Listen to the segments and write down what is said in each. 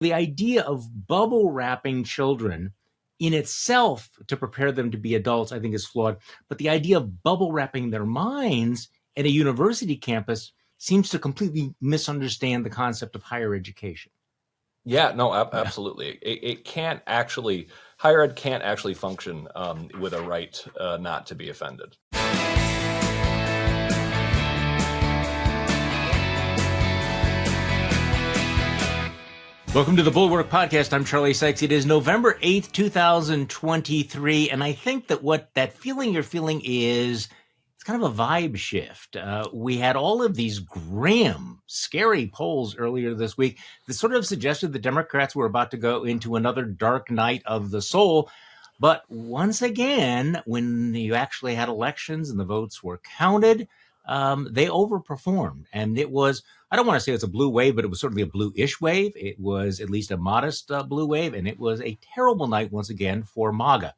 The idea of bubble wrapping children in itself to prepare them to be adults, I think, is flawed. But the idea of bubble wrapping their minds at a university campus seems to completely misunderstand the concept of higher education. Yeah, no, absolutely. It can't actually, higher ed can't actually function with a right not to be offended. Welcome to the Bulwark Podcast. I'm Charlie Sykes. It is November 8th, 2023. And I think that what that feeling you're feeling is, it's kind of a vibe shift. We had all of these grim, scary polls earlier this week that sort of suggested the Democrats were about to go into another dark night of the soul. But once again, when you actually had elections and the votes were counted, they overperformed. And it was, I don't want to say it's a blue wave, but it was certainly a blue-ish wave. It was at least a modest blue wave, and it was a terrible night once again for MAGA.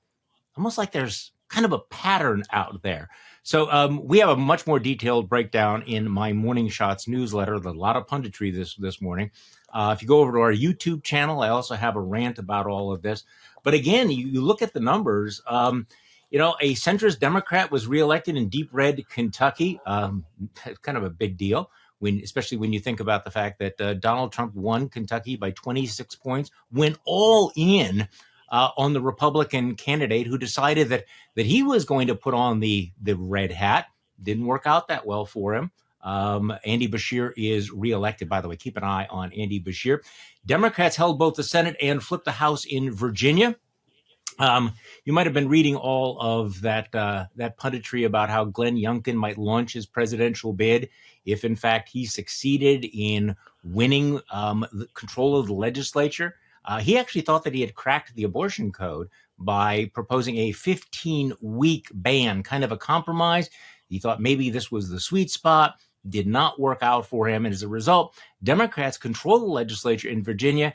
Almost like there's kind of a pattern out there. So we have a much more detailed breakdown in my Morning Shots newsletter. There's a lot of punditry this morning. If you go over to our YouTube channel, I also have a rant about all of this. But again, you look at the numbers. A centrist Democrat was reelected in deep red Kentucky. Kind of a big deal, especially when you think about the fact that Donald Trump won Kentucky by 26 points, went all in on the Republican candidate who decided that he was going to put on the red hat. Didn't work out that well for him. Andy Beshear is reelected, by the way. Keep an eye on Andy Beshear. Democrats held both the Senate and flipped the House in Virginia. You might have been reading all of that punditry about how Glenn Youngkin might launch his presidential bid if, in fact, he succeeded in winning the control of the legislature. He actually thought that he had cracked the abortion code by proposing a 15-week ban, kind of a compromise. He thought maybe this was the sweet spot. Did not work out for him. And as a result, Democrats control the legislature in Virginia.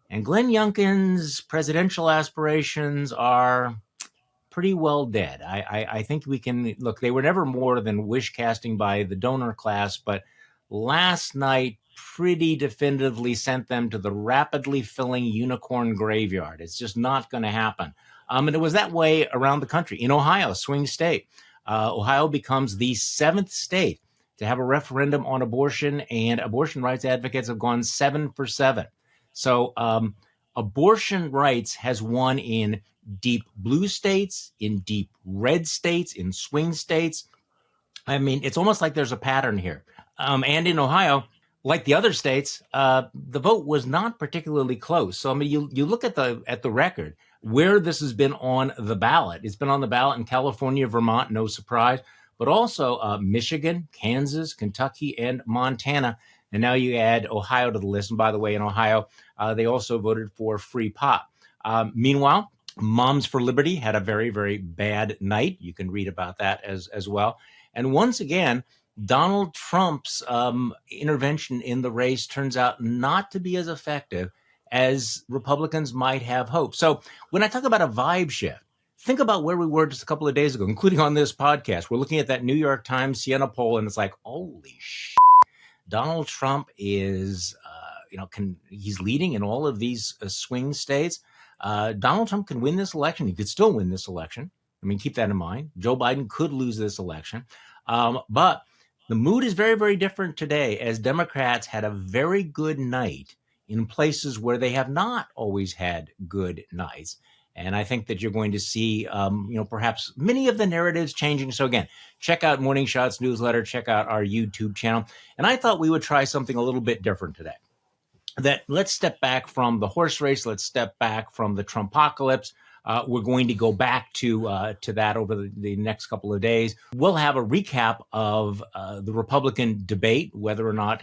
And Glenn Youngkin's presidential aspirations are pretty well dead. I think we can look, they were never more than wish casting by the donor class, but last night pretty definitively sent them to the rapidly filling unicorn graveyard. It's just not going to happen. And it was that way around the country. In Ohio, swing state, Ohio becomes the 7th state to have a referendum on abortion, and abortion rights advocates have gone 7 for 7. So abortion rights has won in deep blue states, in deep red states, in swing states. I mean, it's almost like there's a pattern here. And in Ohio, like the other states, the vote was not particularly close. So, I mean, you look at the record where this has been on the ballot. It's been on the ballot in California, Vermont, no surprise, but also Michigan, Kansas, Kentucky, and Montana. And now you add Ohio to the list. And by the way, in Ohio, they also voted for free pot. Meanwhile, Moms for Liberty had a very, very bad night. You can read about that as well. And once again, Donald Trump's intervention in the race turns out not to be as effective as Republicans might have hoped. So when I talk about a vibe shift, think about where we were just a couple of days ago, including on this podcast. We're looking at that New York Times Siena poll, and it's like, holy shit. Donald Trump is, he's leading in all of these swing states. Donald Trump can win this election. He could still win this election. I mean, keep that in mind. Joe Biden could lose this election. But the mood is very, very different today, as Democrats had a very good night in places where they have not always had good nights. And I think that you're going to see, perhaps many of the narratives changing. So again, check out Morning Shots newsletter, check out our YouTube channel. And I thought we would try something a little bit different today. That let's step back from the horse race. Let's step back from the Trumpocalypse. We're going to go back to that over the next couple of days. We'll have a recap of the Republican debate, whether or not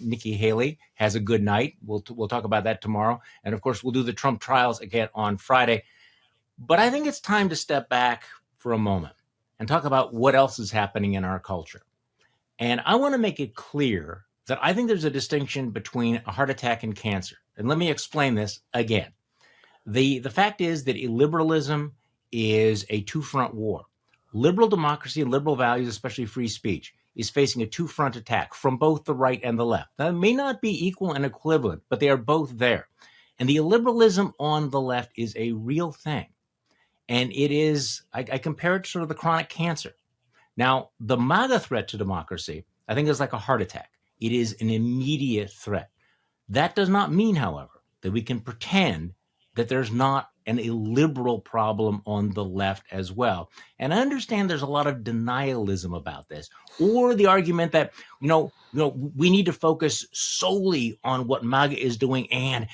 Nikki Haley has a good night. We'll talk about that tomorrow. And of course, we'll do the Trump trials again on Friday. But I think it's time to step back for a moment and talk about what else is happening in our culture. And I want to make it clear that I think there's a distinction between a heart attack and cancer. And let me explain this again. The fact is that illiberalism is a two-front war. Liberal democracy and liberal values, especially free speech, is facing a two-front attack from both the right and the left. That may not be equal and equivalent, but they are both there. And the illiberalism on the left is a real thing. And it is, I compare it to sort of the chronic cancer. Now, the MAGA threat to democracy, I think, is like a heart attack. It is an immediate threat. That does not mean, however, that we can pretend that there's not an illiberal problem on the left as well. And I understand there's a lot of denialism about this, or the argument that, we need to focus solely on what MAGA is doing, and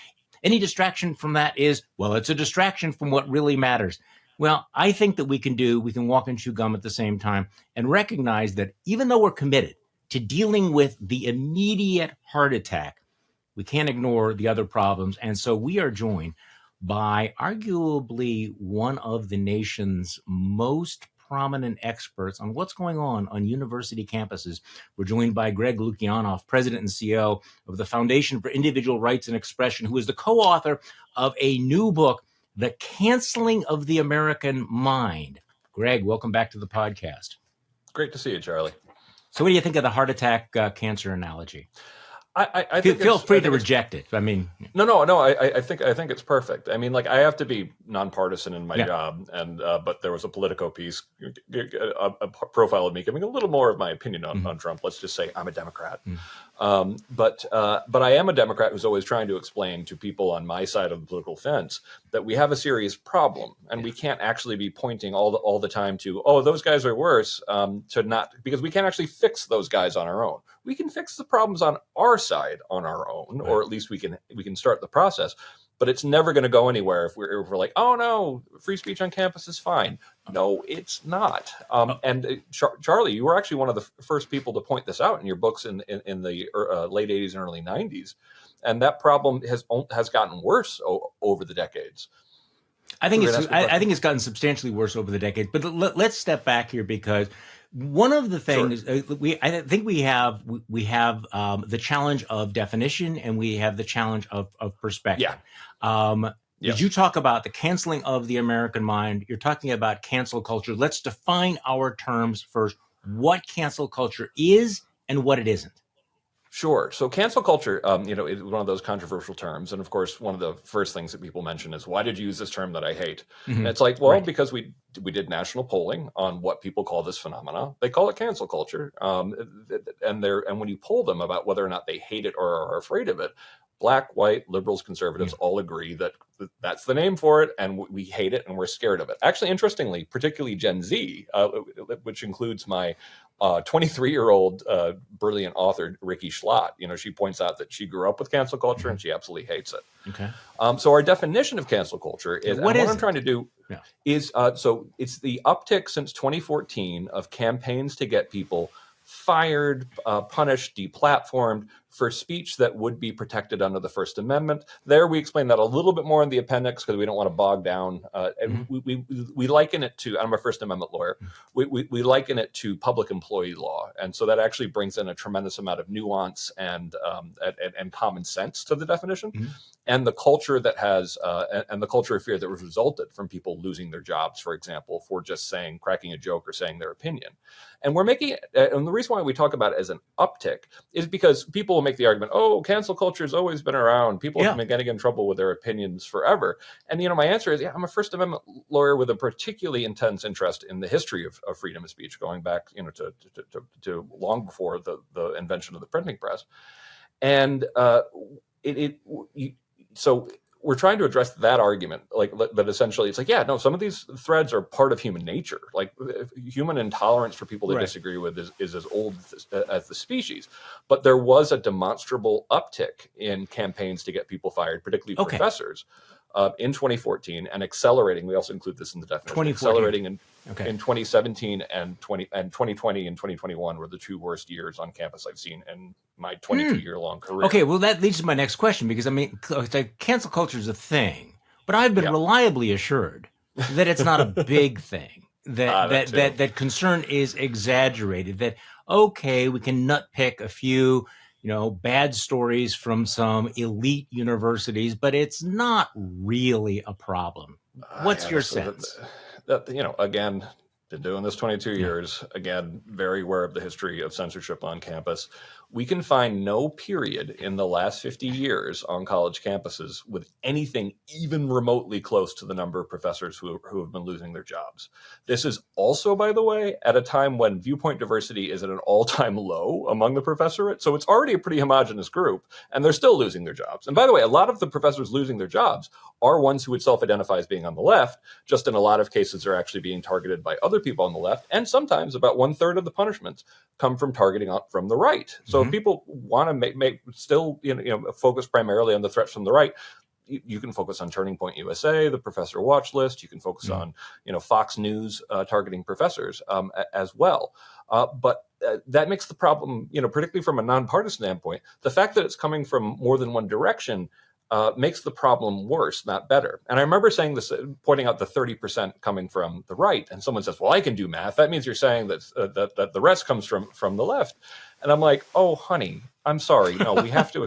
any distraction from that is, well, it's a distraction from what really matters. Well, I think that we can walk and chew gum at the same time and recognize that even though we're committed to dealing with the immediate heart attack, we can't ignore the other problems. And so we are joined by arguably one of the nation's most prominent experts on what's going on university campuses. We're joined by Greg Lukianoff, President and CEO of the Foundation for Individual Rights and Expression, who is the co-author of a new book, The Canceling of the American Mind. Greg, welcome back to the podcast. Great to see you, Charlie. So what do you think of the heart attack cancer analogy? I feel free to reject it. I mean, no. I think it's perfect. I mean, like, I have to be nonpartisan in my job, and but there was a Politico piece, a profile of me giving a little more of my opinion on Trump. Let's just say I'm a Democrat, but I am a Democrat who's always trying to explain to people on my side of the political fence that we have a serious problem, and we can't actually be pointing all the time to, oh, those guys are worse, to not, because we can't actually fix those guys on our own. We can fix the problems on our side on our own, or at least we can start the process. But it's never going to go anywhere if we're like, oh no, free speech on campus is fine. No, it's not. And Charlie, you were actually one of the first people to point this out in your books in the late 80s and early 90s, and that problem has gotten worse over the decades. I think it's gotten substantially worse over the decades. But let's step back here, because one of the things I think we have the challenge of definition, and we have the challenge of perspective. Did you talk about the canceling of the American mind? You're talking about cancel culture. Let's define our terms first. What cancel culture is and what it isn't. Sure. So cancel culture, is one of those controversial terms. And of course, one of the first things that people mention is, why did you use this term that I hate? And it's like, well, because we did national polling on what people call this phenomena. They call it cancel culture. And when you poll them about whether or not they hate it or are afraid of it, Black, white, liberals, conservatives all agree that that's the name for it, and we hate it and we're scared of it. Actually, interestingly, particularly Gen Z, which includes my 23-year-old brilliant author, Ricky Schlott, she points out that she grew up with cancel culture and she absolutely hates it. Okay. So our definition of cancel culture is, what I'm trying to do is, so it's the uptick since 2014 of campaigns to get people fired, punished, deplatformed for speech that would be protected under the First Amendment. There, we explain that a little bit more in the appendix because we don't want to bog down. And we liken it to, I'm a First Amendment lawyer, we liken it to public employee law. And so that actually brings in a tremendous amount of nuance and common sense to the definition. And the culture that has, and the culture of fear that was resulted from people losing their jobs, for example, for just cracking a joke or saying their opinion. And we're making it, and the reason why we talk about it as an uptick is because people will make the argument, oh, cancel culture has always been around. People have been getting in trouble with their opinions forever. And, my answer is, I'm a First Amendment lawyer with a particularly intense interest in the history of freedom of speech, going back, to long before the invention of the printing press. And so we're trying to address that argument, that essentially it's some of these threads are part of human nature. Like, human intolerance for people to disagree with is as old as the species. But there was a demonstrable uptick in campaigns to get people fired, particularly professors, in 2014, and accelerating. We also include this in the definition. Accelerating in 2017 and 2020 and 2021 were the two worst years on campus I've seen in my 22-year-long career. Okay, well, that leads to my next question, because cancel culture is a thing, but I've been reliably assured that it's not a big thing. That concern is exaggerated. That we can nitpick a few bad stories from some elite universities, but it's not really a problem. What's your sense? Again, been doing this 22 years. Again, very aware of the history of censorship on campus. We can find no period in the last 50 years on college campuses with anything even remotely close to the number of professors who have been losing their jobs. This is also, by the way, at a time when viewpoint diversity is at an all-time low among the professorate. So it's already a pretty homogenous group, and they're still losing their jobs. And by the way, a lot of the professors losing their jobs are ones who would self-identify as being on the left. Just in a lot of cases, they're actually being targeted by other people on the left. And sometimes about 1/3 of the punishments come from targeting up from the right. So if people want to make still focus primarily on the threats from the right, you can focus on Turning Point USA, the Professor Watch List. You can focus on Fox News targeting professors as well. But that makes the problem, particularly from a nonpartisan standpoint, the fact that it's coming from more than one direction makes the problem worse, not better. And I remember saying this, pointing out the 30% coming from the right, and someone says, "Well, I can do math. That means you're saying that that the rest comes from the left." And I'm like, "Oh, honey, I'm sorry. No, we have to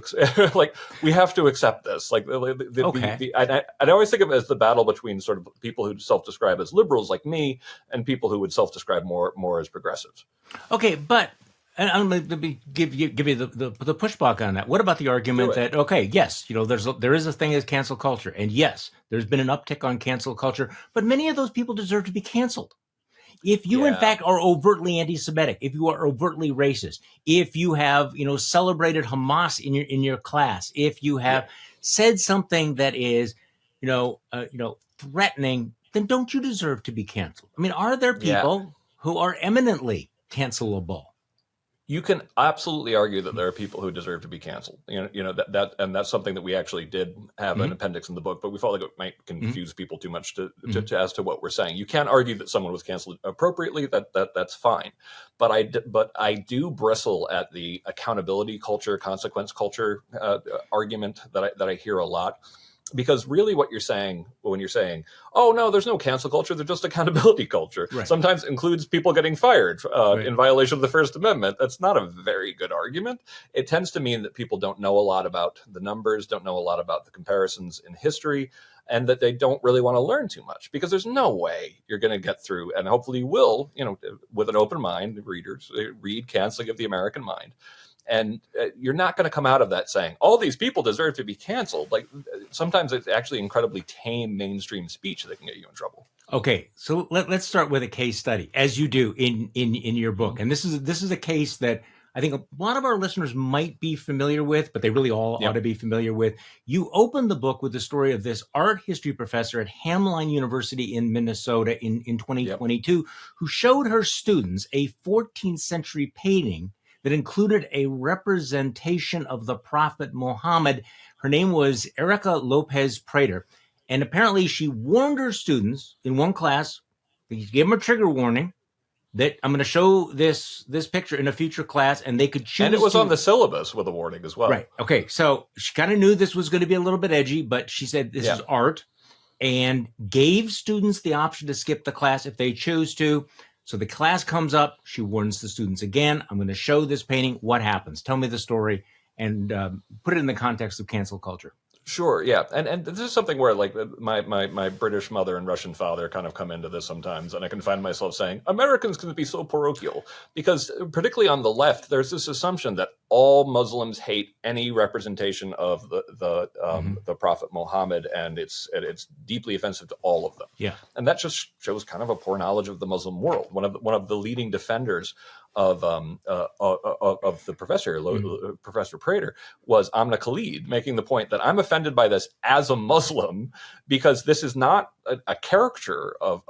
we have to accept this." Like, I always think of it as the battle between sort of people who self-describe as liberals like me and people who would self-describe more as progressives. Okay, but. And I'm going to give you the pushback on that. What about the argument that, okay, yes, there is a thing as cancel culture, and yes, there's been an uptick on cancel culture, but many of those people deserve to be canceled. If you, in fact, are overtly anti-Semitic, if you are overtly racist, if you have, celebrated Hamas in your class, if you have said something that is, threatening, then don't you deserve to be canceled? I mean, are there people who are eminently cancelable? You can absolutely argue that there are people who deserve to be canceled. That and that's something that we actually did have an appendix in the book, but we felt like it might confuse people too much to as to what we're saying. You can't argue that someone was canceled appropriately. That's fine, but I do bristle at the accountability culture, consequence culture argument that I hear a lot. Because really what you're saying when you're saying, "Oh, no, there's no cancel culture, there's just accountability culture," sometimes includes people getting fired in violation of the First Amendment. That's not a very good argument. It tends to mean that people don't know a lot about the numbers, don't know a lot about the comparisons in history, and that they don't really want to learn too much, because there's no way you're going to get through, and hopefully you will, with an open mind, readers, read Canceling of the American Mind. And you're not going to come out of that saying, all these people deserve to be canceled. Like, sometimes it's actually incredibly tame mainstream speech that can get you in trouble. Okay, so let's start with a case study, as you do in your book. And this is a case that I think a lot of our listeners might be familiar with, but they really all ought to be familiar with. You open the book with the story of this art history professor at Hamline University in Minnesota in 2022, who showed her students a 14th century painting that included a representation of the Prophet Muhammad. Her name was Erica Lopez Prater. And apparently she warned her students in one class, gave them a trigger warning, that I'm going to show this picture in a future class, and they could choose. And it was on the syllabus with a warning as well. Right. Okay. So she kind of knew this was going to be a little bit edgy, but she said this is art, and gave students the option to skip the class if they choose to. So the class comes up, she warns the students again, I'm going to show this painting. What happens? Tell me the story, and put it in the context of cancel culture. Sure, yeah, and this is something where, like, my British mother and Russian father kind of come into this sometimes, and I can find myself saying, Americans can be so parochial, because particularly on the left, there's this assumption that all Muslims hate any representation of the Prophet Muhammad, and it's deeply offensive to all of them. Yeah, and that just shows kind of a poor knowledge of the Muslim world. One of the leading defenders of the professor, Professor Prater, was Amna Khalid, making the point that I'm offended by this as a Muslim, because this is not a caricature of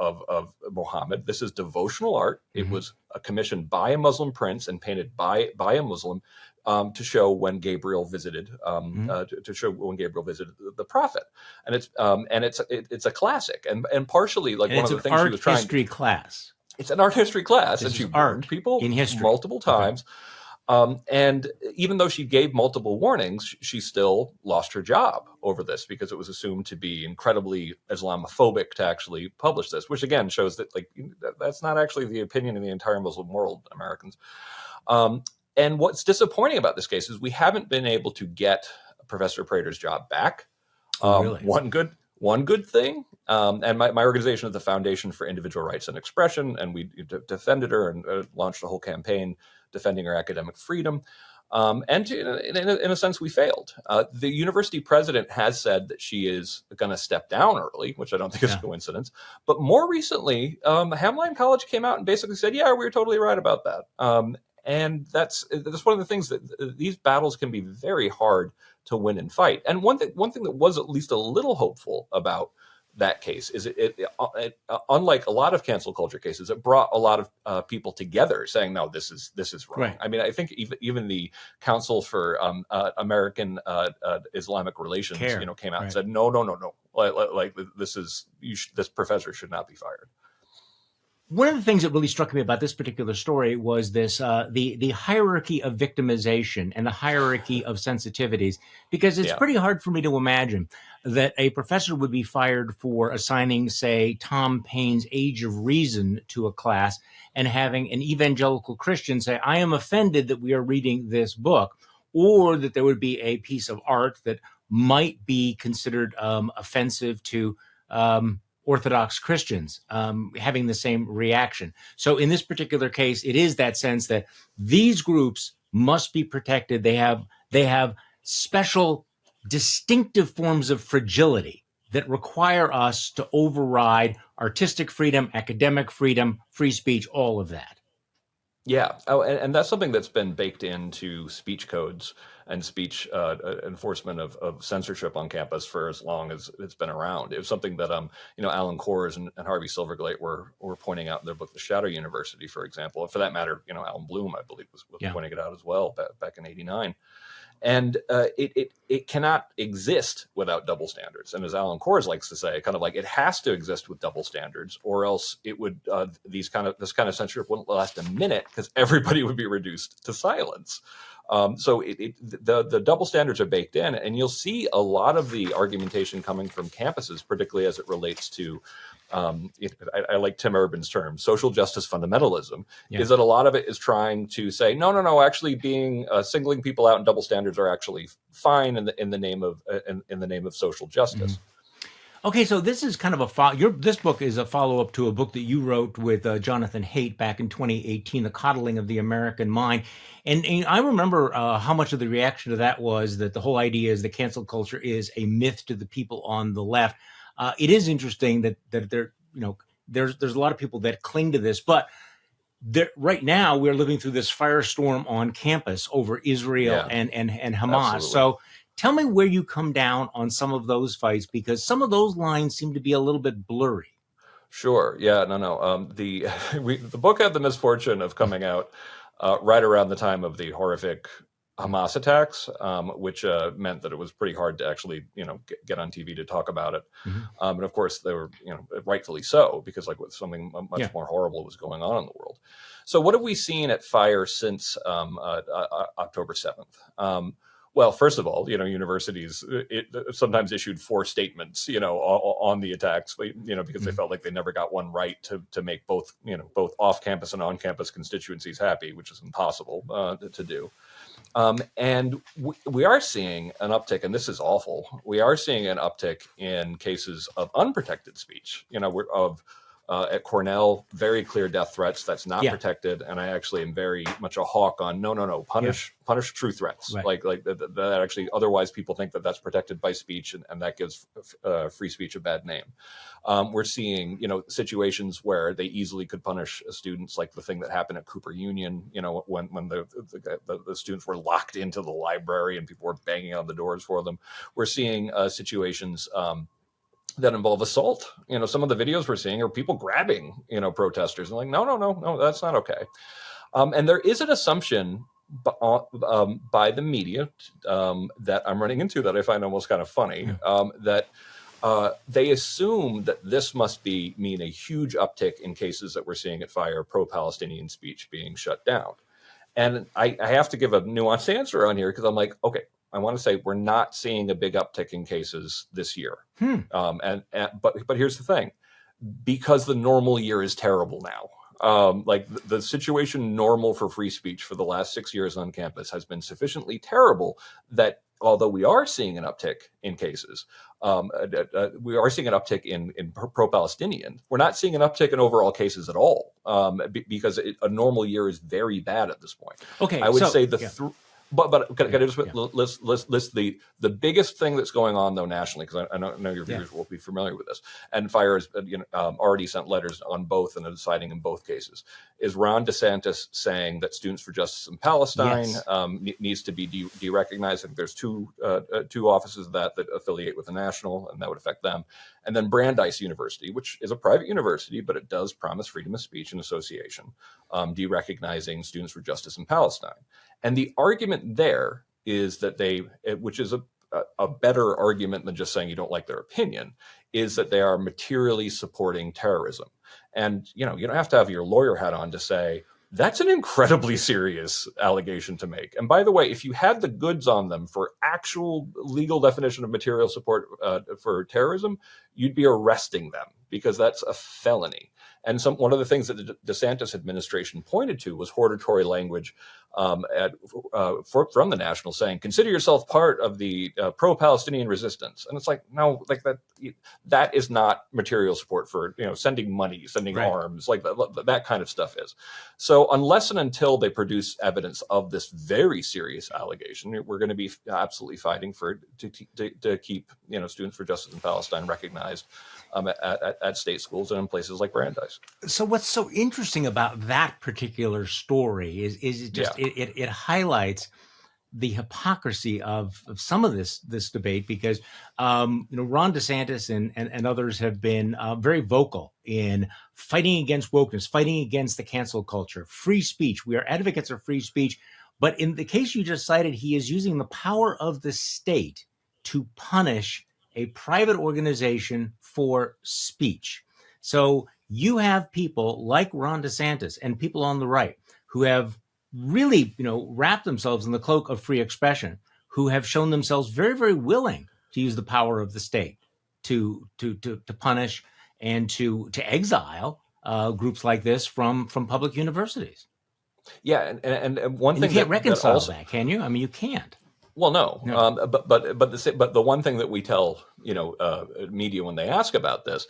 Muhammad. This is devotional art. It was commissioned by a Muslim prince and painted by a Muslim to show when Gabriel visited the prophet, and it's a classic, and partially like one of the things she was trying. History class. It's an art history class, and she warned people in history multiple times. And even though she gave multiple warnings, she still lost her job over this, because it was assumed to be incredibly Islamophobic to actually publish this, which again shows that that's not actually the opinion of the entire Muslim world, Americans. And what's disappointing about this case is we haven't been able to get Professor Prater's job back. Really? One good thing, and my organization is the Foundation for Individual Rights and Expression, and we defended her and launched a whole campaign defending her academic freedom. In a sense, we failed. The university president has said that she is going to step down early, which I don't think is a coincidence. But more recently, Hamline College came out and basically said, yeah, we were totally right about that. And that's one of the things that these battles can be very hard to win and fight. And one thing that was at least a little hopeful about that case is it unlike a lot of cancel culture cases, it brought a lot of people together saying, no, this is wrong. Right. I mean, I think even the Council for American Islamic Relations, came out and said, no, like this professor should not be fired. One of the things that really struck me about this particular story was this the hierarchy of victimization and the hierarchy of sensitivities, because it's pretty hard for me to imagine that a professor would be fired for assigning, say, Tom Paine's Age of Reason to a class and having an evangelical Christian say, I am offended that we are reading this book, or that there would be a piece of art that might be considered offensive to Orthodox Christians having the same reaction. So in this particular case, it is that sense that these groups must be protected. They have special, distinctive forms of fragility that require us to override artistic freedom, academic freedom, free speech, all of that. Yeah. Oh, and that's something that's been baked into speech codes and speech enforcement of censorship on campus for as long as it's been around. It was something that Alan Kors and Harvey Silverglate were pointing out in their book, The Shadow University, for example. And for that matter, Alan Bloom, I believe, was pointing it out as well back in '89. And it cannot exist without double standards. And as Alan Kors likes to say, kind of like it has to exist with double standards, or else it would this kind of censorship wouldn't last a minute because everybody would be reduced to silence. So the double standards are baked in, and you'll see a lot of the argumentation coming from campuses, particularly as it relates to I like Tim Urban's term, social justice fundamentalism, is that a lot of it is trying to say, no, actually being singling people out and double standards are actually fine in the name of social justice. Mm-hmm. Okay, so this is kind of this book is a follow-up to a book that you wrote with Jonathan Haidt back in 2018, The Coddling of the American Mind. And I remember how much of the reaction to that was that the whole idea is that cancel culture is a myth to the people on the left. It is interesting that there, there's a lot of people that cling to this, but right now we're living through this firestorm on campus over Israel and Hamas. Absolutely. So tell me where you come down on some of those fights, because some of those lines seem to be a little bit blurry. Sure. Yeah. No. The book had the misfortune of coming out right around the time of the horrific Hamas attacks, which meant that it was pretty hard to actually, get on TV to talk about it. Mm-hmm. And of course, they were, rightfully so, because something much more horrible was going on in the world. So what have we seen at Fire since October 7th? Well, first of all, universities sometimes issued 4 statements, on the attacks, because they felt like they never got one right to make both off-campus and on-campus constituencies happy, which is impossible to do. And we are seeing an uptick, and this is awful. We are seeing an uptick in cases of unprotected speech, at Cornell, very clear death threats. That's not protected. And I actually am very much a hawk on no, punish true threats. Right. Like that actually, otherwise people think that that's protected by speech, and that gives free speech a bad name. We're seeing, situations where they easily could punish students, like the thing that happened at Cooper Union, when the students were locked into the library and people were banging on the doors for them. We're seeing situations that involve assault. Some of the videos we're seeing are people grabbing, protesters, and like, no, that's not okay. And there is an assumption by the media that I'm running into that I find almost kind of funny, that they assume that this must mean a huge uptick in cases that we're seeing at Fire, pro-Palestinian speech being shut down. And I have to give a nuanced answer on here, because I'm like, okay, I want to say we're not seeing a big uptick in cases this year. But here's the thing, because the normal year is terrible now. The situation normal for free speech for the last 6 years on campus has been sufficiently terrible that although we are seeing an uptick in cases, we are seeing an uptick in pro-Palestinian. We're not seeing an uptick in overall cases at all, because a normal year is very bad at this point. Okay, I would say But can I just list the biggest thing that's going on though nationally, because I know your viewers will be familiar with this, and Fire has already sent letters on both and are deciding in both cases, is Ron DeSantis saying that Students for Justice in Palestine needs to be de-recognized. I think there's two offices of that affiliate with the national, and that would affect them. And then Brandeis University, which is a private university, but it does promise freedom of speech and association, de-recognizing Students for Justice in Palestine. And the argument there is that which is a better argument than just saying you don't like their opinion, is that they are materially supporting terrorism. And, you don't have to have your lawyer hat on to say, that's an incredibly serious allegation to make. And by the way, if you had the goods on them for actual legal definition of material support for terrorism, you'd be arresting them, because that's a felony. And one of the things that the DeSantis administration pointed to was hortatory language from the National saying, consider yourself part of the pro-Palestinian resistance. And it's like, no, like that is not material support for, sending money, sending arms, like that kind of stuff is. So unless and until they produce evidence of this very serious allegation, we're going to be absolutely fighting to keep, Students for Justice in Palestine recognized at state schools and in places like Brandeis. So what's so interesting about that particular story is it just it highlights the hypocrisy of some of this debate, because Ron DeSantis and others have been very vocal in fighting against wokeness, fighting against the cancel culture, free speech. We are advocates of free speech. But in the case you just cited, he is using the power of the state to punish a private organization for speech. So you have people like Ron DeSantis and people on the right who have really, wrapped themselves in the cloak of free expression, who have shown themselves very, very willing to use the power of the state to punish and to exile groups like this from public universities. Yeah, and one thing you can't reconcile that, can you? I mean, you can't. Well, no. But the one thing that we tell media when they ask about this,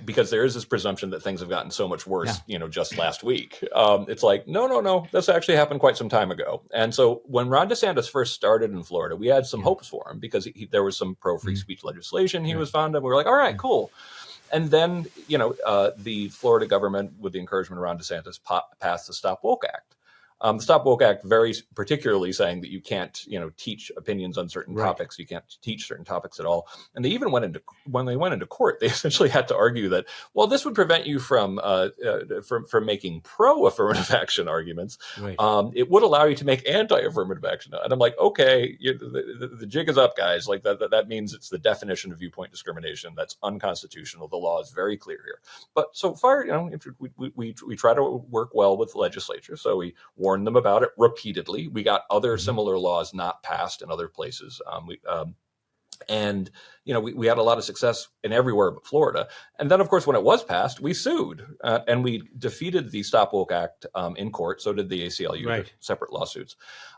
because there is this presumption that things have gotten so much worse, just last week. It's like, no, this actually happened quite some time ago. And so when Ron DeSantis first started in Florida, we had some hopes for him, because there was some pro-free speech legislation he was fond of. We were like, all right, cool. And then, the Florida government, with the encouragement of Ron DeSantis, passed the Stop Woke Act. The Stop Woke Act very particularly saying that you can't, teach opinions on certain topics. You can't teach certain topics at all. And they even when they went into court, they essentially had to argue that, well, this would prevent you from making pro-affirmative action arguments. It would allow you to make anti-affirmative action. And I'm like, okay, the jig is up, guys. Like that means it's the definition of viewpoint discrimination. That's unconstitutional. The law is very clear here. But so far, we try to work well with the legislature. So we warned them about it repeatedly. We got other similar laws not passed in other places. We had a lot of success in everywhere but Florida. And then, of course, when it was passed, we sued and we defeated the Stop Woke Act in court. So did the ACLU, separate lawsuits.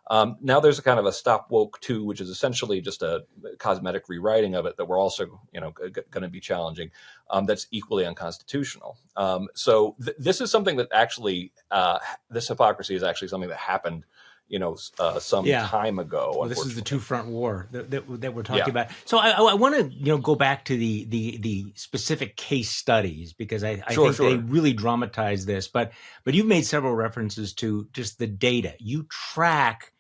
Now there's a kind of a Stop Woke 2, which is essentially just a cosmetic rewriting of it that we're also, going to be challenging. That's equally unconstitutional. So this is something that actually, this hypocrisy is actually something that happened some time ago. Well, this is the two-front war that we're talking about. So I want to go back to the specific case studies, because I think they really dramatize this. But you've made several references to just the data. You track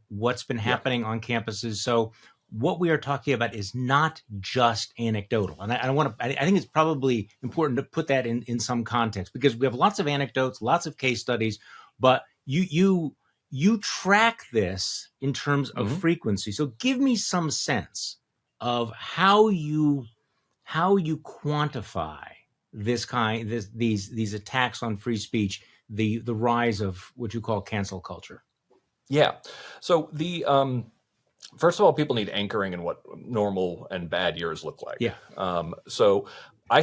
what's been happening on campuses. So what we are talking about is not just anecdotal. And I think it's probably important to put that in some context, because we have lots of anecdotes, lots of case studies, but you track this in terms of frequency. So give me some sense of how you quantify these attacks on free speech, the rise of what you call cancel culture. Yeah. So first of all, people need anchoring in what normal and bad years look like. Yeah. So I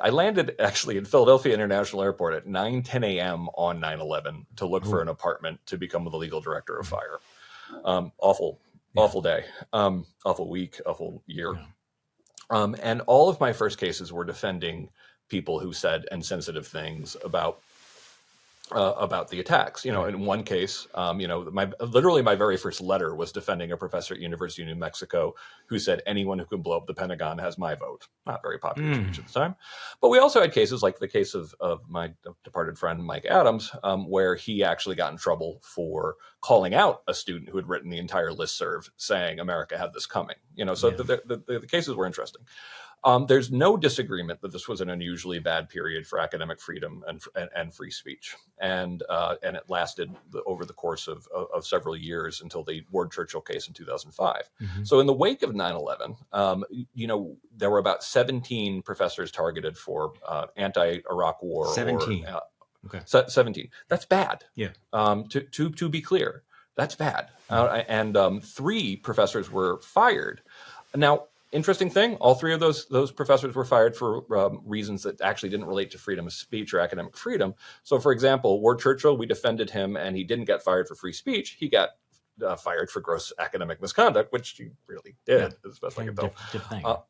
landed actually in Philadelphia International Airport at 9:10 a.m. on 9/11 to look for an apartment to become the legal director of Fire. Awful day, awful week, awful year. And all of my first cases were defending people who said insensitive things about about the attacks. In one case, literally my very first letter was defending a professor at University of New Mexico who said, anyone who can blow up the Pentagon has my vote. Not very popular speech at the time. But we also had cases like the case of my departed friend, Mike Adams, where he actually got in trouble for calling out a student who had written the entire listserv saying America had this coming. So the cases were interesting. There's no disagreement that this was an unusually bad period for academic freedom and free speech, and it lasted over the course of several years until the Ward Churchill case in 2005. So in the wake of 9/11, there were about 17 professors targeted for anti-Iraq war. 17. Okay. 17. That's bad. Yeah. To be clear, that's bad. And 3 professors were fired. Now, interesting thing, all 3 of those professors were fired for reasons that actually didn't relate to freedom of speech or academic freedom. So, for example, Ward Churchill, we defended him, and he didn't get fired for free speech. He got fired for gross academic misconduct, which he really did, as best I can tell.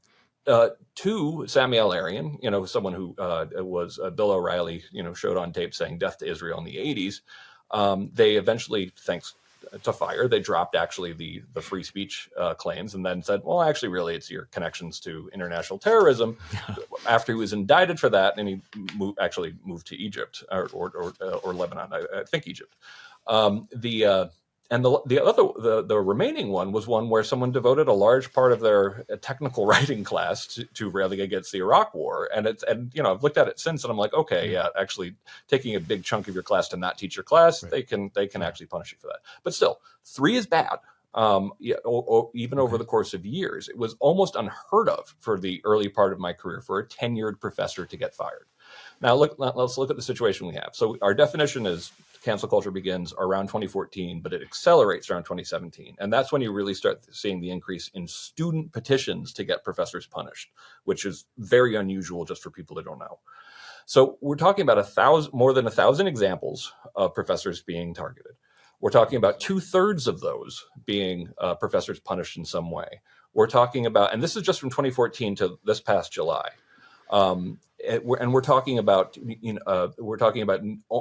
2, Samuel Arian, someone who was Bill O'Reilly, showed on tape saying death to Israel in the 80s. They eventually, thanks to fire, they dropped actually the free speech claims, and then said, well, actually, really, it's your connections to international terrorism. After he was indicted for that, and he actually moved to Egypt or Lebanon, I think Egypt. The remaining one was one where someone devoted a large part of their technical writing class to railing against the Iraq War, and I've looked at it since, and I'm like, okay, yeah, actually taking a big chunk of your class to not teach your class, right. they can actually punish you for that. But still, 3 is bad. Even over the course of years, it was almost unheard of for the early part of my career for a tenured professor to get fired. Now, let's look at the situation we have. So our definition is cancel culture begins around 2014, but it accelerates around 2017. And that's when you really start seeing the increase in student petitions to get professors punished, which is very unusual just for people that don't know. So we're talking about more than 1,000 examples of professors being targeted. We're talking about 2/3 of those being professors punished in some way. We're talking about, and this is just from 2014 to this past July. We're talking about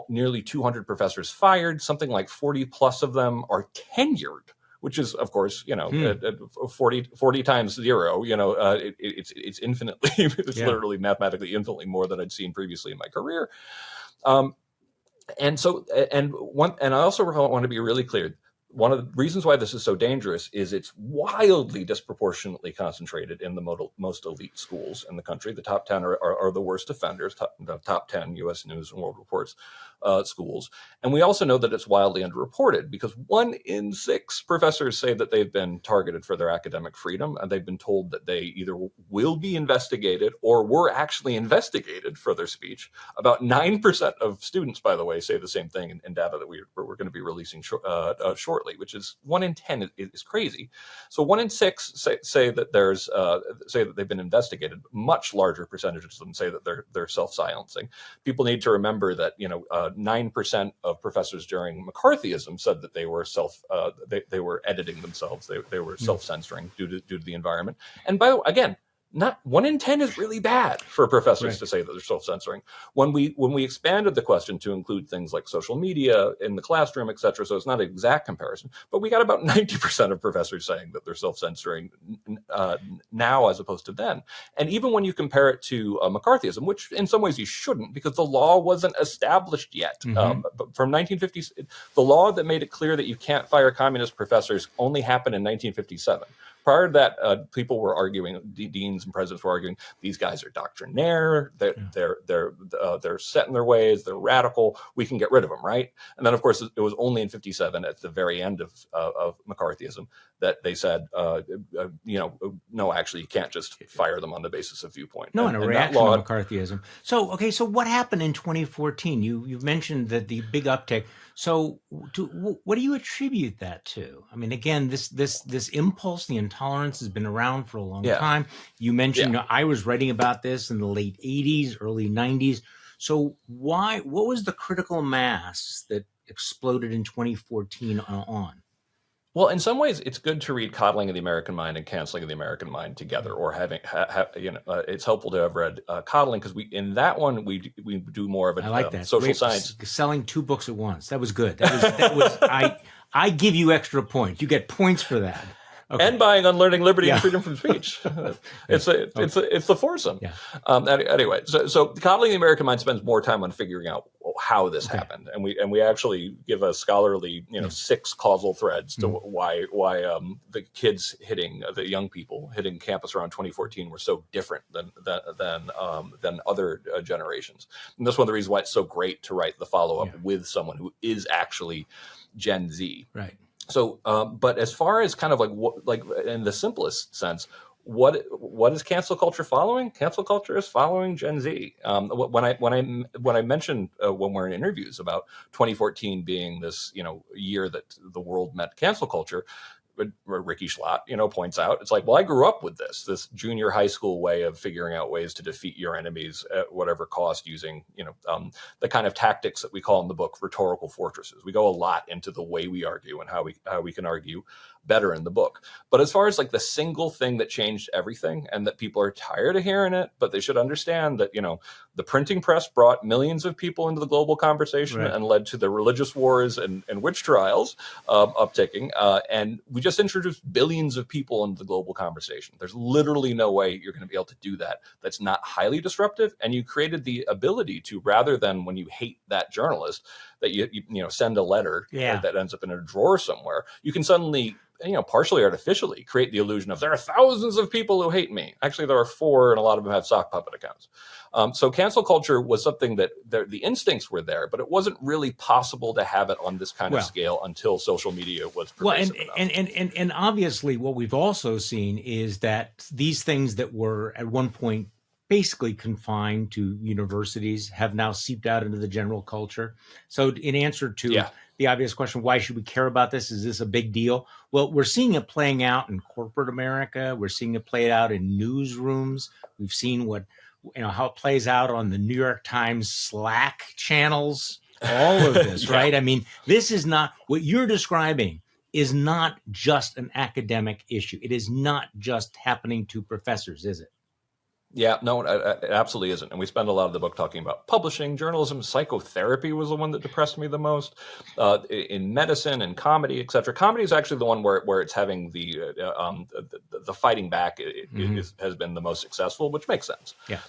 nearly 200 professors fired. Something like 40 plus of them are tenured, which is, of course, 40 times 0. It's infinitely, literally mathematically infinitely more than I'd seen previously in my career. And I also want to be really clear. One of the reasons why this is so dangerous is it's wildly disproportionately concentrated in the most elite schools in the country. The top 10 are the worst offenders, the top 10 U.S. News and World Report's schools. And we also know that it's wildly underreported because 1 in 6 professors say that they've been targeted for their academic freedom, and they've been told that they either will be investigated or were actually investigated for their speech. About 9% of students, by the way, say the same thing in data that we're going to be releasing shortly. Which is 1 in 10 is crazy. So 1 in 6 say that they've been investigated. Much larger percentages of them say that they're self-silencing. People need to remember that 9% of professors during McCarthyism said that they were they were editing themselves. They were self-censoring due to the environment. And by the way, again, not 1 in 10 is really bad for professors to say that they're self-censoring. When we expanded the question to include things like social media in the classroom, et cetera, so it's not an exact comparison, but we got about 90% of professors saying that they're self-censoring now as opposed to then. And even when you compare it to McCarthyism, which in some ways you shouldn't because the law wasn't established yet. But from 1950s, the law that made it clear that you can't fire communist professors only happened in 1957. Prior to that, people were arguing, deans and presidents were arguing, these guys are doctrinaire, they're set in their ways, they're radical, we can get rid of them, right? And then, of course, it was only in 57, at the very end of McCarthyism, that they said, no, actually, you can't just fire them on the basis of viewpoint. No, in a reaction to McCarthyism. So what happened in 2014? You've mentioned that the big uptick. So what do you attribute that to? I mean, again, this impulse, the intolerance has been around for a long time. You mentioned I was writing about this in the late 80s, early 90s. So what was the critical mass that exploded in 2014 on? Well, in some ways, it's good to read Coddling of the American Mind and Canceling of the American Mind together, or having, it's helpful to have read Coddling, because in that one we do more of I like that. social science. Selling 2 books at once. That was good. I give you extra points. You get points for that. Okay. And buying Unlearning Liberty and Freedom from Speech. It's the foursome. Yeah. Anyway, so Coddling the American Mind spends more time on figuring out how this happened, and we actually give a scholarly 6 causal threads to why the kids the young people hitting campus around 2014 were so different than other generations. And that's one of the reasons why it's so great to write the follow up with someone who is actually Gen Z. Right. So, but as far as kind of like in the simplest sense, what is cancel culture following? Cancel culture is following Gen Z. When I mentioned when we're in interviews about 2014 being this year that the world met cancel culture, Ricky Schlott, points out, it's like, well, I grew up with this junior high school way of figuring out ways to defeat your enemies at whatever cost, using, the kind of tactics that we call in the book rhetorical fortresses. We go a lot into the way we argue and how we can argue better in the book. But as far as like the single thing that changed everything, and that people are tired of hearing it, but they should understand that, the printing press brought millions of people into the global conversation and led to the religious wars and witch trials upticking. And we just introduced billions of people into the global conversation. There's literally no way you're going to be able to do that that's not highly disruptive. And you created the ability to, rather than when you hate that journalist, that you send a letter that ends up in a drawer somewhere, you can suddenly, partially artificially create the illusion of there are thousands of people who hate me. Actually, there are 4, and a lot of them have sock puppet accounts. So cancel culture was something that the instincts were there, but it wasn't really possible to have it on this kind of scale until social media was pervasive enough. And obviously what we've also seen is that these things that were at one point basically confined to universities have now seeped out into the general culture. So in answer to the obvious question, why should we care about this? Is this a big deal? Well, we're seeing it playing out in corporate America. We're seeing it played out in newsrooms. We've seen how it plays out on the New York Times Slack channels, all of this, right? I mean, this is not what you're describing is not just an academic issue. It is not just happening to professors, is it? Yeah, no, it absolutely isn't. And we spend a lot of the book talking about publishing, journalism. Psychotherapy was the one that depressed me the most. In medicine and comedy, et cetera. Comedy is actually the one where it's having the fighting back has been the most successful, which makes sense. Yeah.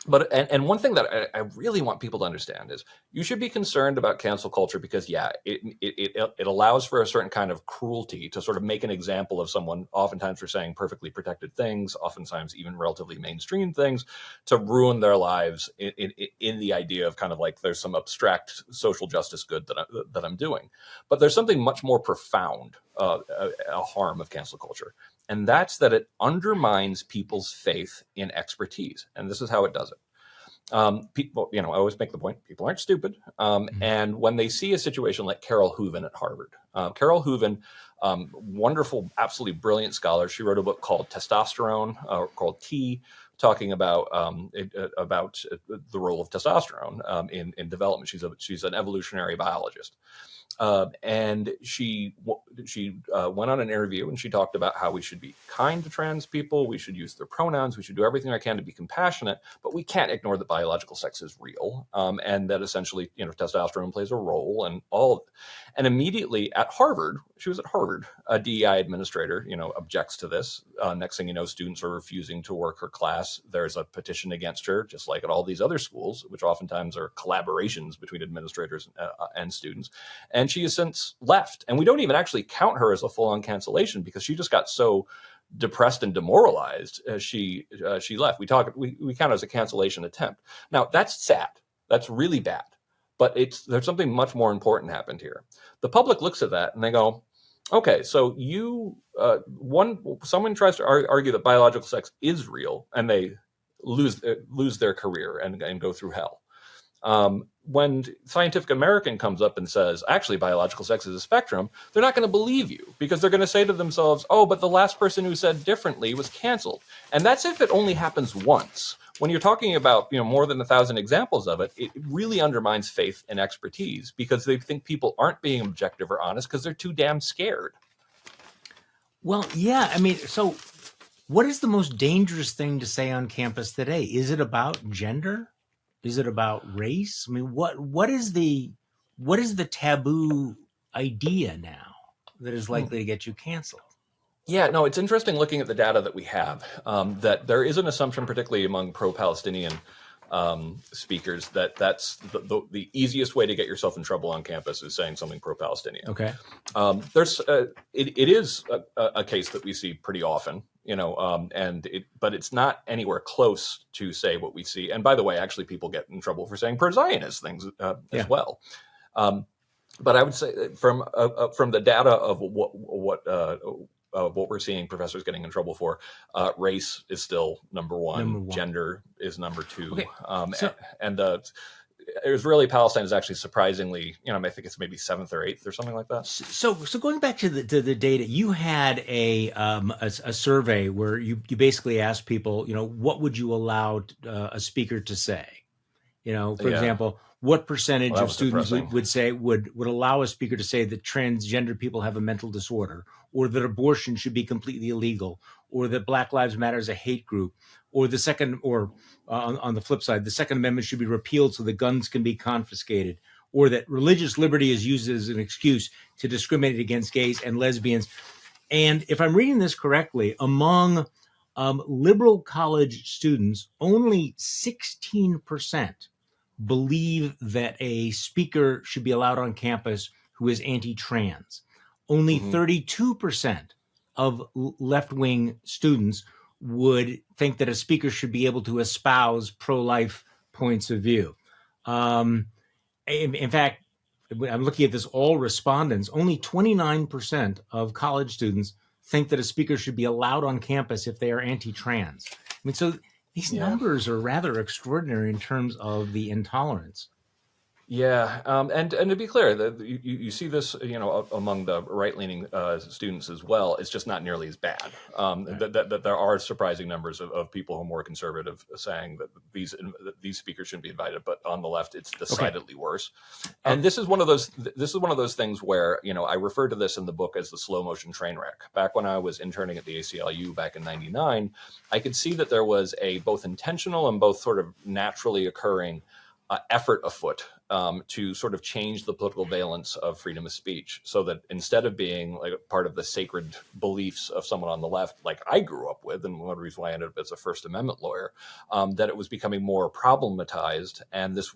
But one thing that I really want people to understand is you should be concerned about cancel culture because, it allows for a certain kind of cruelty to sort of make an example of someone, oftentimes for saying perfectly protected things, oftentimes even relatively mainstream things, to ruin their lives in the idea of kind of like there's some abstract social justice good that I'm doing. But there's something much more profound, a harm of cancel culture. And that's that it undermines people's faith in expertise. And this is how it does it. People, I always make the point, people aren't stupid. And when they see a situation like Carol Hooven at Harvard, Carol Hooven, wonderful, absolutely brilliant scholar. She wrote a book called Testosterone, called T, talking about the role of testosterone in development. She's an evolutionary biologist. And she went on an interview and she talked about how we should be kind to trans people. We should use their pronouns. We should do everything I can to be compassionate, but we can't ignore that biological sex is real. And that essentially, testosterone plays a role and all of it. And immediately at Harvard, she was at Harvard, a DEI administrator, objects to this. Next thing you know, students are refusing to work her class. There's a petition against her, just like at all these other schools, which oftentimes are collaborations between administrators and students. And she has since left. And we don't even actually count her as a full-on cancellation because she just got so depressed and demoralized as she left. We count it as a cancellation attempt. Now, that's sad. That's really bad. But there's something much more important happened here. The public looks at that and they go, okay, so someone tries to argue that biological sex is real and they lose their career and go through hell. When Scientific American comes up and says, actually, biological sex is a spectrum, they're not going to believe you because they're going to say to themselves, oh, but the last person who said differently was canceled. And that's if it only happens once. when you're talking about more than 1,000 examples of it, it really undermines faith and expertise because they think people aren't being objective or honest because they're too damn scared. Well, yeah. I mean, so what is the most dangerous thing to say on campus today? Is it about gender? Is it about race? I mean, what is the taboo idea now that is likely to get you canceled? Yeah, no, it's interesting looking at the data that we have, that there is an assumption, particularly among pro-Palestinian speakers, that that's the easiest way to get yourself in trouble on campus is saying something pro-Palestinian. Okay. It is a case that we see pretty often, but it's not anywhere close to say what we see. And by the way, actually, people get in trouble for saying pro-Zionist things as well. But I would say from the data of what we're seeing professors getting in trouble for, race is still number one. Gender is number two. Okay. And Israeli Palestine is actually surprisingly, I think it's maybe 7th or 8th or something like that. So going back to the data, you had a survey where you basically asked people, what would you allow a speaker to say? For example, what percentage of students would allow a speaker to say that transgender people have a mental disorder, or that abortion should be completely illegal, or that Black Lives Matter is a hate group, or on the flip side, the Second Amendment should be repealed so that guns can be confiscated, or that religious liberty is used as an excuse to discriminate against gays and lesbians. And if I'm reading this correctly, among liberal college students, only 16% believe that a speaker should be allowed on campus who is anti-trans. Only 32% of left-wing students would think that a speaker should be able to espouse pro-life points of view. In fact, I'm looking at this, all respondents, only 29% of college students think that a speaker should be allowed on campus if they are anti-trans. I mean, so these numbers are rather extraordinary in terms of the intolerance. Yeah, and to be clear, you see this, among the right-leaning students as well. It's just not nearly as bad. That there are surprising numbers of people who are more conservative saying that these speakers shouldn't be invited, but on the left, it's decidedly worse. And this is one of those things where I refer to this in the book as the slow motion train wreck. Back when I was interning at the ACLU back in '99, I could see that there was a both intentional and both sort of naturally occurring effort afoot to sort of change the political valence of freedom of speech, so that instead of being like part of the sacred beliefs of someone on the left, like I grew up with, and one of the reasons why I ended up as a First Amendment lawyer, that it was becoming more problematized, and this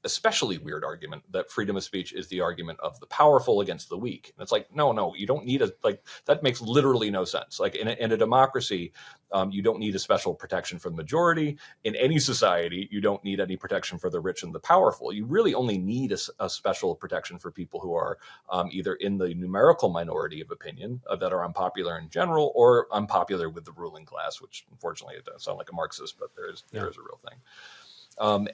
especially weird argument that freedom of speech is the argument of the powerful against the weak. And it's like, no, you don't need that makes literally no sense. Like in a democracy, you don't need a special protection for the majority. In any society, you don't need any protection for the rich and the powerful. You really only need a special protection for people who are either in the numerical minority of opinion that are unpopular in general, or unpopular with the ruling class, which unfortunately it does sound like a Marxist, but there is a real thing.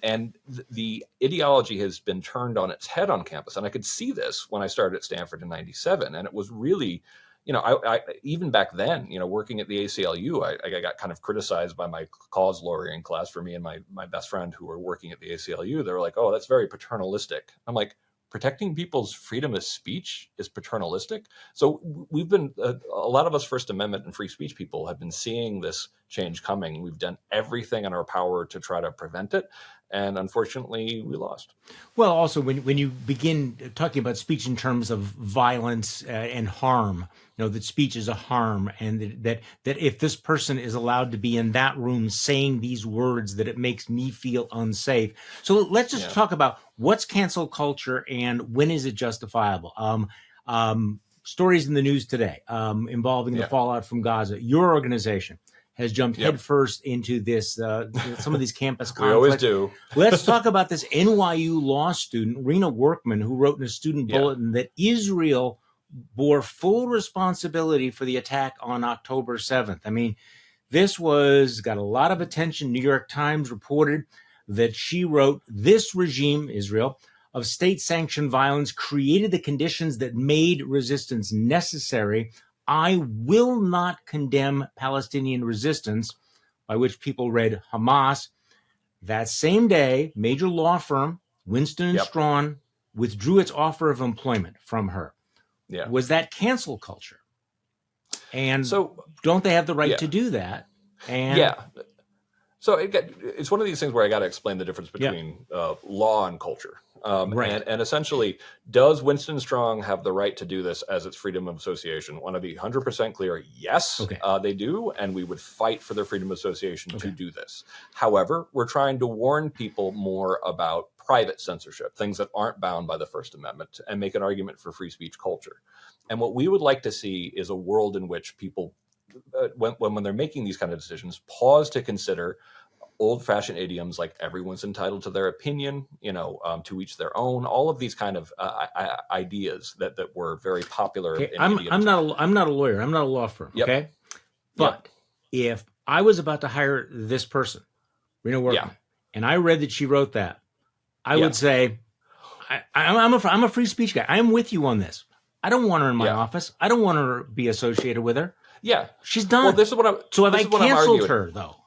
And the ideology has been turned on its head on campus. And I could see this when I started at Stanford in '97. And it was really, I even back then, working at the ACLU, I got kind of criticized by my cause lawyering class, for me and my best friend who were working at the ACLU. They were like, oh, that's very paternalistic. I'm like, protecting people's freedom of speech is paternalistic. So we've been, a lot of us First Amendment and free speech people have been seeing this change coming. We've done everything in our power to try to prevent it. And unfortunately, we lost. Well, also, when you begin talking about speech in terms of violence and harm, that speech is a harm, and that if this person is allowed to be in that room saying these words, that it makes me feel unsafe. So let's just talk about what's cancel culture and when is it justifiable. Stories in the news today involving the fallout from Gaza. Your organization has jumped headfirst into this, some of these campus conflicts. We always do. Let's talk about this NYU law student, Rena Workman, who wrote in a student bulletin that Israel bore full responsibility for the attack on October 7th. I mean, this got a lot of attention. New York Times reported that she wrote, "This regime, Israel, of state-sanctioned violence created the conditions that made resistance necessary. I will not condemn Palestinian resistance," by which people read Hamas, That same day, major law firm Winston and Strawn withdrew its offer of employment from her. Yeah. Was that cancel culture? And so don't they have the right to do that? And so it's one of these things where I got to explain the difference between law and culture. And essentially, does Winston Strong have the right to do this as its freedom of association? Want to be 100% clear? Yes, they do. And we would fight for their freedom of association to do this. However, we're trying to warn people more about private censorship, things that aren't bound by the First Amendment, and make an argument for free speech culture. And what we would like to see is a world in which people, when they're making these kind of decisions, pause to consider old-fashioned idioms like everyone's entitled to their opinion, to each their own. All of these kind of ideas that were very popular. I'm not a lawyer. I'm not a law firm. Okay, but if I was about to hire this person, Rena Workman, and I read that she wrote that, I would say, I'm a free speech guy. I'm with you on this. I don't want her in my office. I don't want her to be associated with her. Yeah, she's done. Well, this is what I'm. So have I canceled her though?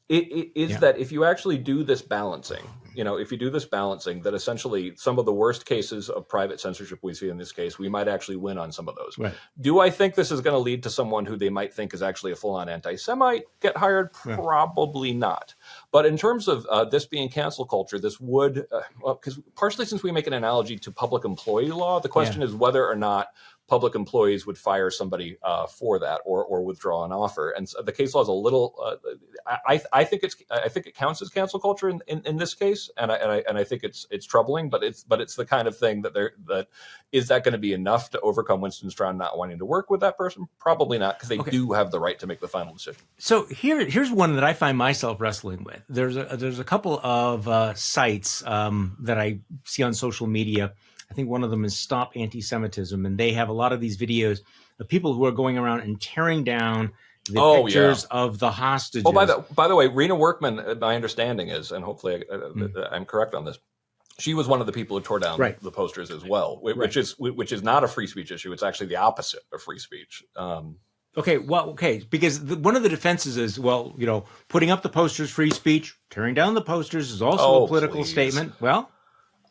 It is that if you actually do this balancing, that essentially some of the worst cases of private censorship we see in this case, we might actually win on some of those. Right. Do I think this is going to lead to someone who they might think is actually a full-on anti-Semite get hired? Probably not. But in terms of this being cancel culture, this would, because partially since we make an analogy to public employee law, the question is whether or not public employees would fire somebody for that or withdraw an offer. And so the case law is a little. I think it counts as cancel culture in this case, and I think it's troubling. But it's the kind of thing that is that going to be enough to overcome Winston Strawn not wanting to work with that person? Probably not, because they do have the right to make the final decision. So here's one that I find myself wrestling with. There's a couple of sites that I see on social media. I think one of them is Stop Anti-Semitism, and they have a lot of these videos of people who are going around and tearing down the pictures of the hostages. Oh, by the way, Rena Workman, my understanding is, and hopefully I'm correct on this, she was one of the people who tore down the posters as well, which is not a free speech issue. It's actually the opposite of free speech. Because one of the defenses is, putting up the posters, free speech, tearing down the posters is also a political statement. Well,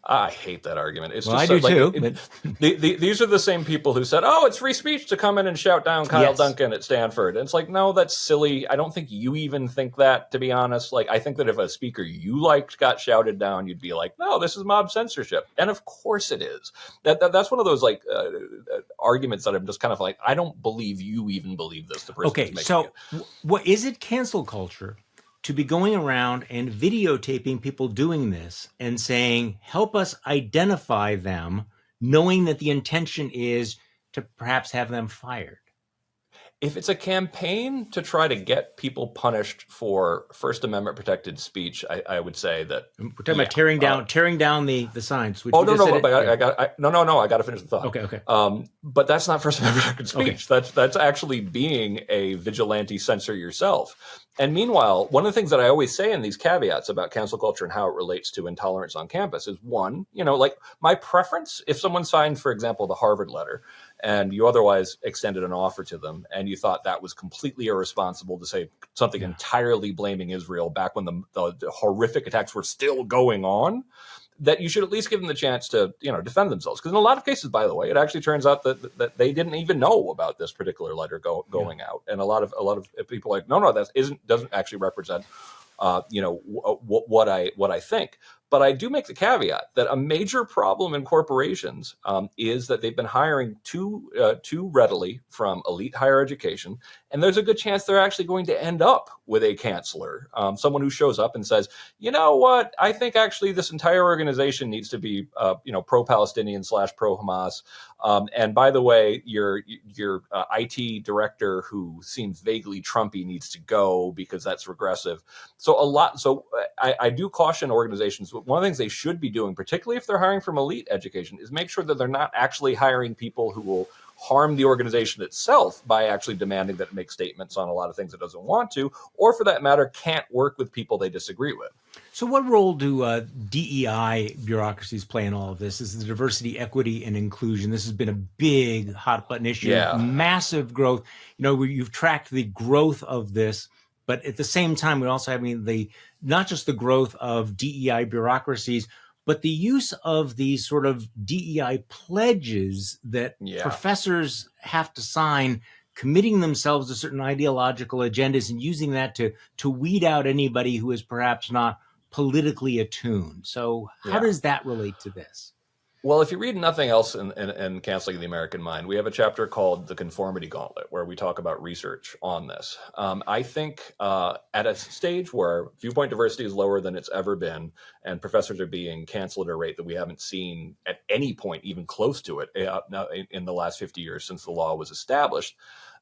I hate that argument. It's I do too. These are the same people who said, "Oh, it's free speech to come in and shout down Kyle Duncan at Stanford." And it's like, no, that's silly. I don't think you even think that, to be honest. Like, I think that if a speaker you liked got shouted down, you'd be like, "No, this is mob censorship." And of course it is. That's one of those arguments that I'm just kind of like, I don't believe you even believe this. The person who's making it. What is it? Cancel culture to be going around and videotaping people doing this and saying, help us identify them, knowing that the intention is to perhaps have them fired? If it's a campaign to try to get people punished for First Amendment protected speech, I would say that we're talking about tearing down the signs. I got to finish the thought. Okay. But that's not First Amendment protected speech. Okay. That's actually being a vigilante censor yourself. And meanwhile, one of the things that I always say in these caveats about cancel culture and how it relates to intolerance on campus is, one, my preference, if someone signed, for example, the Harvard letter, and you otherwise extended an offer to them, and you thought that was completely irresponsible to say something entirely blaming Israel back when the horrific attacks were still going on, that you should at least give them the chance to, defend themselves. Because in a lot of cases, by the way, it actually turns out that they didn't even know about this particular letter going out, and a lot of people are like, no, that doesn't actually represent, what I think. But I do make the caveat that a major problem in corporations is that they've been hiring too readily from elite higher education, and there's a good chance they're actually going to end up with a canceller, someone who shows up and says, you know what, I think actually this entire organization needs to be, pro-Palestinian / pro-Hamas. And by the way, your IT director who seems vaguely Trumpy needs to go because that's regressive. So I do caution organizations. One of the things they should be doing, particularly if they're hiring from elite education, is make sure that they're not actually hiring people who will harm the organization itself by actually demanding that it make statements on a lot of things it doesn't want to, or for that matter, can't work with people they disagree with. So what role do DEI bureaucracies play in all of this? This is diversity, equity, and inclusion. This has been a big hot button issue, massive growth. You've tracked the growth of this But at the same time, we're also having not just the growth of DEI bureaucracies, but the use of these sort of DEI pledges that professors have to sign, committing themselves to certain ideological agendas and using that to weed out anybody who is perhaps not politically attuned. So how does that relate to this? Well, if you read nothing else in Canceling the American Mind, we have a chapter called The Conformity Gauntlet, where we talk about research on this. I think at a stage where viewpoint diversity is lower than it's ever been, and professors are being canceled at a rate that we haven't seen at any point, even close to it, in the last 50 years since the law was established,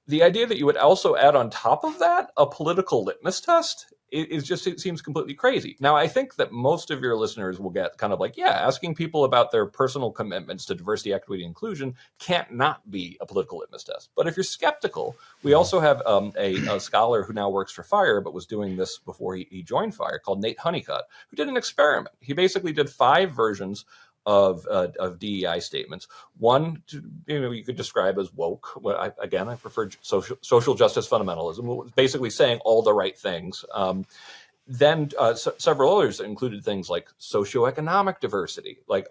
the idea that you would also add on top of that a political litmus test it seems completely crazy. Now, I think that most of your listeners will get kind of like, asking people about their personal commitments to diversity, equity, and inclusion can't not be a political litmus test. But if you're skeptical, we also have a scholar who now works for FIRE, but was doing this before he joined FIRE, called Nate Honeycutt, who did an experiment. He basically did 5 versions of DEI statements. One, you could describe as woke. Well, I prefer social justice fundamentalism, basically saying all the right things. Then several others included things like socioeconomic diversity, like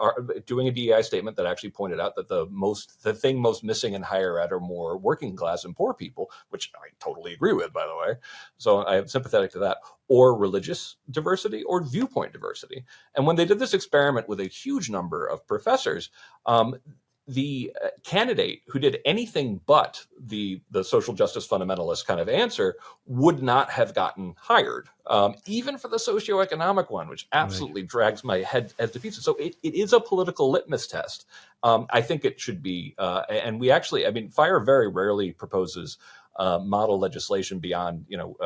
doing a DEI statement that actually pointed out that the thing most missing in higher ed are more working class and poor people, which I totally agree with, by the way. So I am sympathetic to that. Or religious diversity or viewpoint diversity. And when they did this experiment with a huge number of professors, the candidate who did anything but the social justice fundamentalist kind of answer would not have gotten hired, even for the socioeconomic one, which absolutely drags my head to pieces. So it is a political litmus test. I think it should be, and we actually, FIRE very rarely proposes model legislation beyond,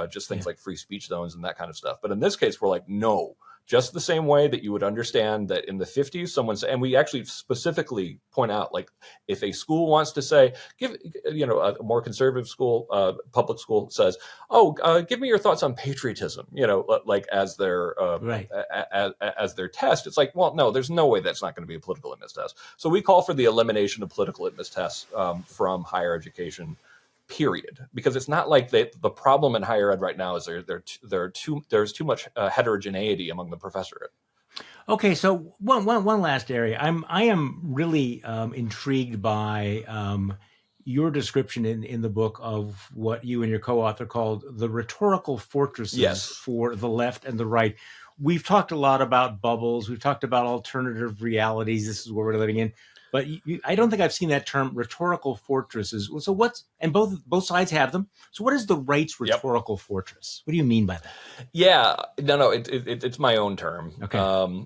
just things like free speech zones and that kind of stuff. But in this case, we're like, no. Just the same way that you would understand that in the 50s, someone said, and we actually specifically point out, like, if a school wants to say, a more conservative school, public school says, give me your thoughts on patriotism, like as their as their test. It's like, well, no, there's no way that's not going to be a political litmus test. So we call for the elimination of political litmus tests from higher education. Period, because it's not like the problem in higher ed right now is there's too much heterogeneity among the professorate. Okay, so one last area. I am really intrigued by your description in the book of what you and your co-author called the rhetorical fortresses for the left and the right. We've talked a lot about bubbles. We've talked about alternative realities. This is where we're living in. But I don't think I've seen that term, rhetorical fortresses. So and both sides have them. So what is the right's rhetorical fortress? What do you mean by that? Yeah, no, it's my own term. Okay. And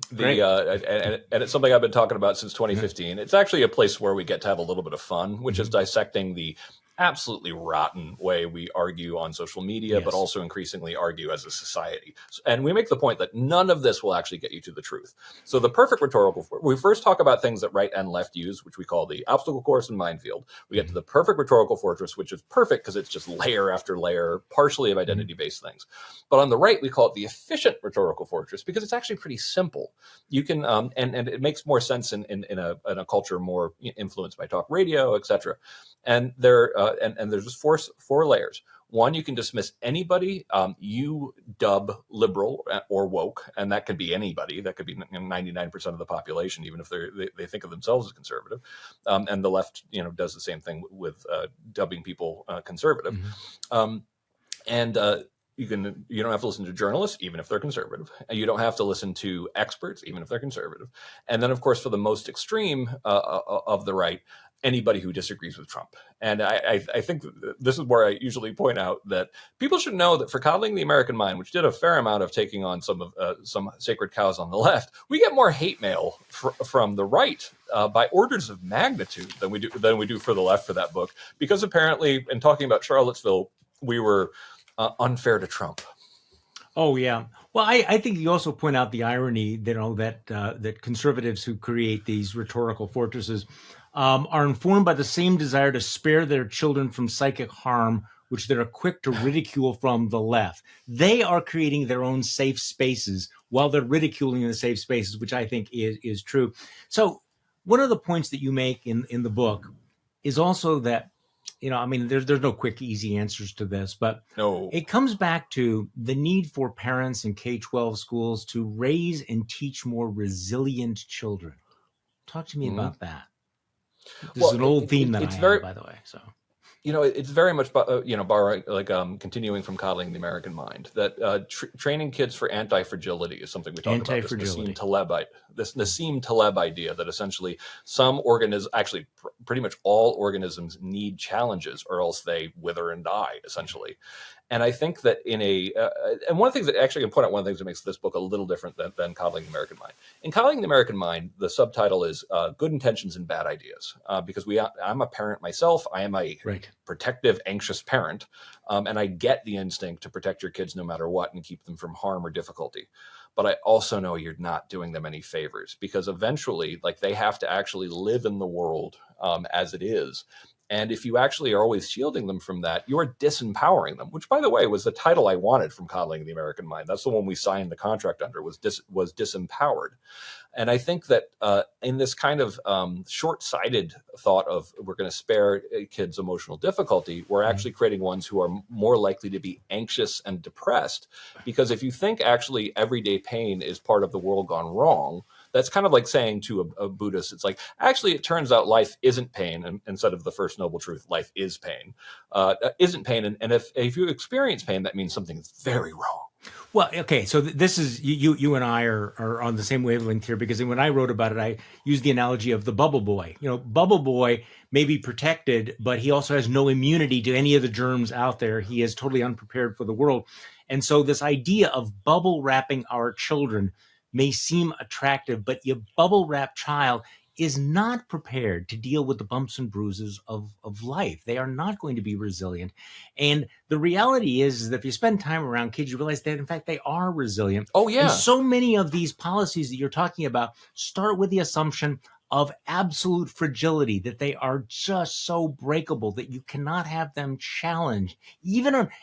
it's something I've been talking about since 2015. Mm-hmm. It's actually a place where we get to have a little bit of fun, which is dissecting the absolutely rotten way we argue on social media, but also increasingly argue as a society. And we make the point that none of this will actually get you to the truth. So the perfect rhetorical, we first talk about things that right and left use, which we call the obstacle course and minefield. We get to the perfect rhetorical fortress, which is perfect because it's just layer after layer, partially of identity-based things. But on the right, we call it the efficient rhetorical fortress because it's actually pretty simple. You can, and it makes more sense in a culture more influenced by talk radio, et cetera. And there's just four layers. One, you can dismiss anybody you dub liberal or woke, and that could be anybody. That could be 99% of the population, even if they think of themselves as conservative. And the left, does the same thing with dubbing people conservative. Mm-hmm. You don't have to listen to journalists, even if they're conservative. And you don't have to listen to experts, even if they're conservative. And then, of course, for the most extreme of the right, anybody who disagrees with Trump. And I think this is where I usually point out that people should know that for Coddling the American Mind, which did a fair amount of taking on some sacred cows on the left, we get more hate mail from the right by orders of magnitude than we do for the left for that book, because apparently, in talking about Charlottesville, we were unfair to Trump. Oh yeah. Well, I think you also point out the irony, that conservatives who create these rhetorical fortresses are informed by the same desire to spare their children from psychic harm, which they're quick to ridicule from the left. They are creating their own safe spaces while they're ridiculing the safe spaces, which I think is true. So one of the points that you make in the book is also that I mean, there's no quick, easy answers to this, but No. it comes back to the need for parents in K-12 schools to raise and teach more resilient children. Talk to me about that. This is an old theme that I have, by the way. So, it's very much, borrowing, continuing from coddling the American mind, that training kids for anti-fragility is something we talk about. This Nassim Taleb idea that essentially some organisms, actually pretty much all organisms, need challenges or else they wither and die, essentially. And I think that and one of the things that actually I can point out, one of the things that makes this book a little different than Coddling the American Mind. In Coddling the American Mind, the subtitle is Good Intentions and Bad Ideas, because I'm a parent myself. I am a protective, anxious parent, and I get the instinct to protect your kids no matter what and keep them from harm or difficulty. But I also know you're not doing them any favors, because eventually, they have to actually live in the world as it is. And if you actually are always shielding them from that, you're disempowering them, which, by the way, was the title I wanted from Coddling the American Mind. That's the one we signed the contract under, was disempowered. And I think that in this kind of short-sighted thought of we're going to spare kids emotional difficulty, we're actually creating ones who are more likely to be anxious and depressed. Because if you think actually everyday pain is part of the world gone wrong, that's kind of like saying to a Buddhist, it's like, actually, it turns out life isn't pain. And instead of the first noble truth, life is pain, isn't pain. And if you experience pain, that means something is very wrong. Well, okay, so this is, you and I are on the same wavelength here, because when I wrote about it, I used the analogy of the bubble boy. Bubble boy may be protected, but he also has no immunity to any of the germs out there. He is totally unprepared for the world. And so this idea of bubble wrapping our children may seem attractive, but your bubble wrap child is not prepared to deal with the bumps and bruises of life. They are not going to be resilient. And the reality is that if you spend time around kids, you realize that, in fact, they are resilient. Oh, yeah. And so many of these policies that you're talking about start with the assumption of absolute fragility, that they are just so breakable that you cannot have them challenged.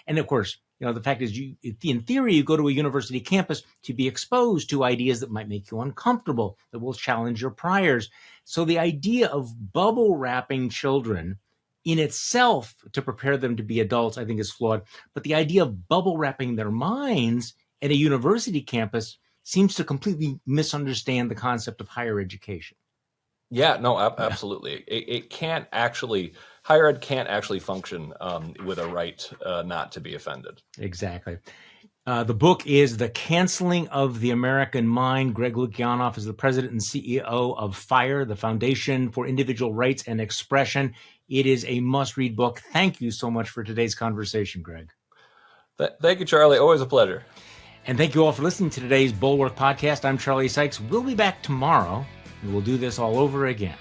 And of course, the fact is, in theory, you go to a university campus to be exposed to ideas that might make you uncomfortable, that will challenge your priors. So the idea of bubble wrapping children in itself to prepare them to be adults, I think, is flawed. But the idea of bubble wrapping their minds at a university campus seems to completely misunderstand the concept of higher education. Yeah, no, absolutely. It can't actually, higher ed can't actually function with a right not to be offended. Exactly. The book is The Canceling of the American Mind. Greg Lukianoff is the president and CEO of FIRE, the Foundation for Individual Rights and Expression. It is a must-read book. Thank you so much for today's conversation, Greg. Thank you, Charlie. Always a pleasure. And thank you all for listening to today's Bulwark podcast. I'm Charlie Sykes. We'll be back tomorrow. And we'll do this all over again.